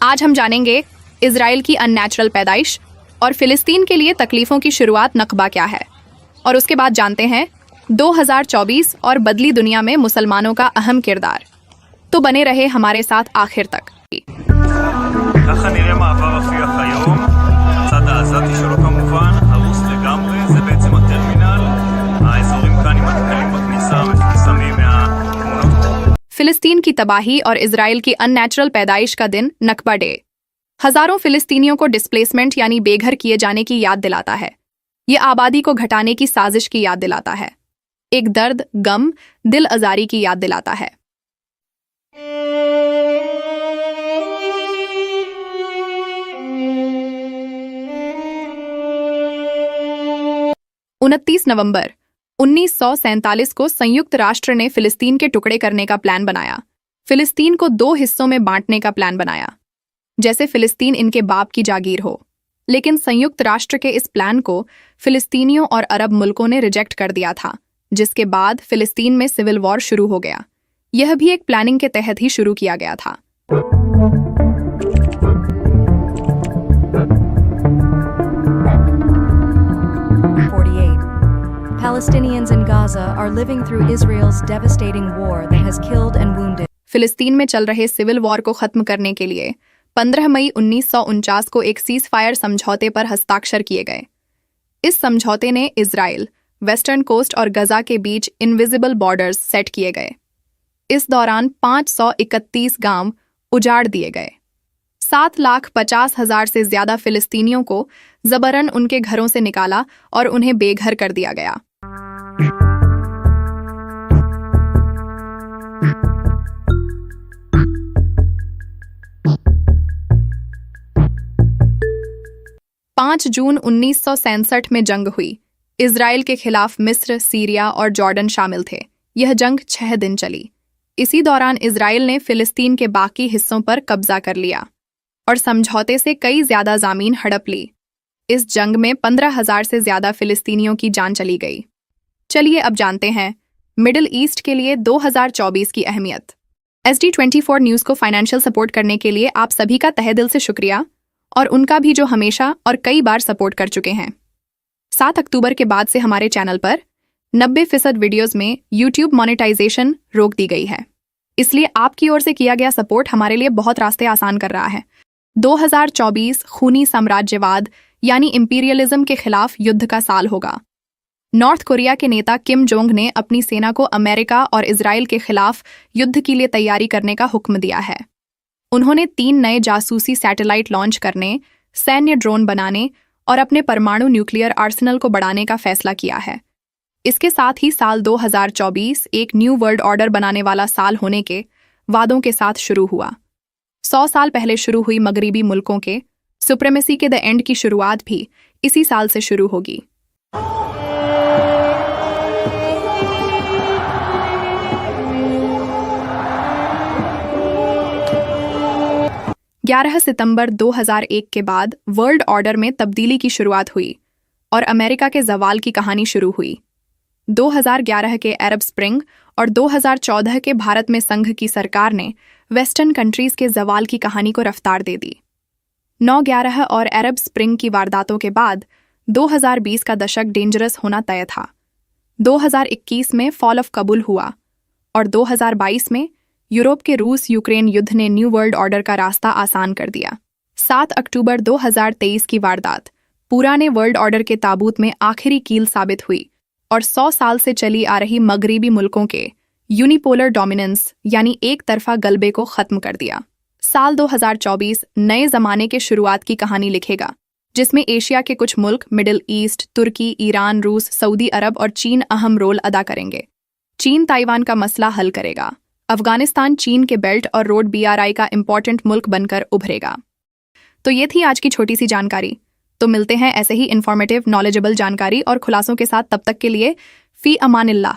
आज हम जानेंगे इजराइल की अननेचुरल पैदाइश और फिलिस्तीन के लिए तकलीफों की शुरुआत नकबा क्या है, और उसके बाद जानते हैं 2024 और बदली दुनिया में मुसलमानों का अहम किरदार। तो बने रहे हमारे साथ आखिर तक। ככה נראה מעבר רפיח היום. הצד העזתי שלו כמובן, הרוס לגמרי, זה בעצם הטרמינל. האזורים כאן עם התקלים בכניסה מפורסמים מהתמונות. फिलिस्तीन की तबाही और इजराइल की अननेचुरल पैदाइश का दिन नकबा डे हजारों फिलिस्तीनियों को डिस्प्लेसमेंट यानी बेघर किए जाने की याद दिलाता है। ये आबादी को घटाने की साजिश की याद दिलाता है, एक दर्द, गम, दिल आजारी की याद दिलाता है। नवंबर 1947 को संयुक्त राष्ट्र ने फिलिस्तीन के टुकड़े करने का प्लान बनाया। फिलिस्तीन को 2 हिस्सों में बांटने का प्लान बनाया, जैसे फिलिस्तीन इनके बाप की जागीर हो। लेकिन संयुक्त राष्ट्र के इस प्लान को फिलिस्तीनियों और अरब मुल्कों ने रिजेक्ट कर दिया था, जिसके बाद फिलिस्तीन में सिविल वॉर शुरू हो गया। यह भी एक प्लानिंग के तहत ही शुरू किया गया था। Palestinians in Gaza are living through Israel's devastating war that has killed and wounded. फिलिस्तीन में चल रहे सिविल वॉर को खत्म करने के लिए 15 मई 1949 को एक सीज फायर समझौते पर हस्ताक्षर किए गए। इस समझौते ने इजराइल, वेस्टर्न कोस्ट और गजा के बीच इनविजिबल बॉर्डर्स सेट किए गए। इस दौरान 531 गांव उजाड़ दिए गए। 7,50,000 से ज्यादा फिलिस्तीनियों को जबरन उनके घरों से निकाला और उन्हें बेघर कर दिया गया। जून 1967 में जंग हुई। इजराइल के खिलाफ मिस्र, सीरिया और जॉर्डन शामिल थे। यह जंग 6 दिन चली। इसी दौरान इजराइल ने फिलिस्तीन के बाकी हिस्सों पर कब्जा कर लिया और समझौते से कई ज्यादा ज़मीन हड़प ली। इस जंग में 15,000 से ज्यादा फिलिस्तीनियों की जान चली गई। चलिए अब जानते हैं मिडिल ईस्ट के लिए 2024 की अहमियत। SD24 न्यूज़ को फाइनेंशियल सपोर्ट करने के लिए आप सभी का तहे दिल से शुक्रिया, और उनका भी जो हमेशा और कई बार सपोर्ट कर चुके हैं। 7 अक्टूबर के बाद से हमारे चैनल पर 90% वीडियोस में YouTube मोनेटाइजेशन रोक दी गई है, इसलिए आपकी ओर से किया गया सपोर्ट हमारे लिए बहुत रास्ते आसान कर रहा है। 2024 खूनी साम्राज्यवाद यानी इंपीरियलिज्म के खिलाफ युद्ध का साल होगा। नॉर्थ कोरिया के नेता किम जोंग ने अपनी सेना को अमेरिका और इजराइल के खिलाफ युद्ध के लिए तैयारी करने का हुक्म दिया है। उन्होंने 3 नए जासूसी सैटेलाइट लॉन्च करने, सैन्य ड्रोन बनाने और अपने परमाणु न्यूक्लियर आर्सेनल को बढ़ाने का फैसला किया है। इसके साथ ही साल 2024 एक न्यू वर्ल्ड ऑर्डर बनाने वाला साल होने के वादों के साथ शुरू हुआ। 100 साल पहले शुरू हुई मगरिबी मुल्कों के सुप्रीमेसी के द एंड की शुरुआत भी इसी साल से शुरू होगी। 11 सितंबर 2001 के बाद वर्ल्ड ऑर्डर में तब्दीली की शुरुआत हुई और अमेरिका के जवाल की कहानी शुरू हुई। 2011 के अरब स्प्रिंग और 2014 के भारत में संघ की सरकार ने वेस्टर्न कंट्रीज के जवाल की कहानी को रफ्तार दे दी। 9/11 और अरब स्प्रिंग की वारदातों के बाद 2020 का दशक डेंजरस होना तय था। 2021 में फॉल ऑफ कबूल हुआ और 2022 में यूरोप के रूस यूक्रेन युद्ध ने न्यू वर्ल्ड ऑर्डर का रास्ता आसान कर दिया। 7 अक्टूबर 2023 की वारदात पुराने वर्ल्ड ऑर्डर के ताबूत में आखिरी कील साबित हुई और 100 साल से चली आ रही मगरिबी मुल्कों के यूनिपोलर डोमिनेंस यानी एक तरफा गलबे को खत्म कर दिया। साल 2024 नए जमाने के शुरुआत की कहानी लिखेगा, जिसमें एशिया के कुछ मुल्क मिडिल ईस्ट, तुर्की, ईरान, रूस, सऊदी अरब और चीन अहम रोल अदा करेंगे। चीन ताइवान का मसला हल करेगा। अफगानिस्तान चीन के बेल्ट और रोड BRI का इंपॉर्टेंट मुल्क बनकर उभरेगा। तो ये थी आज की छोटी सी जानकारी। तो मिलते हैं ऐसे ही इंफॉर्मेटिव, नॉलेजेबल जानकारी और खुलासों के साथ। तब तक के लिए फी अमानिल्लाह।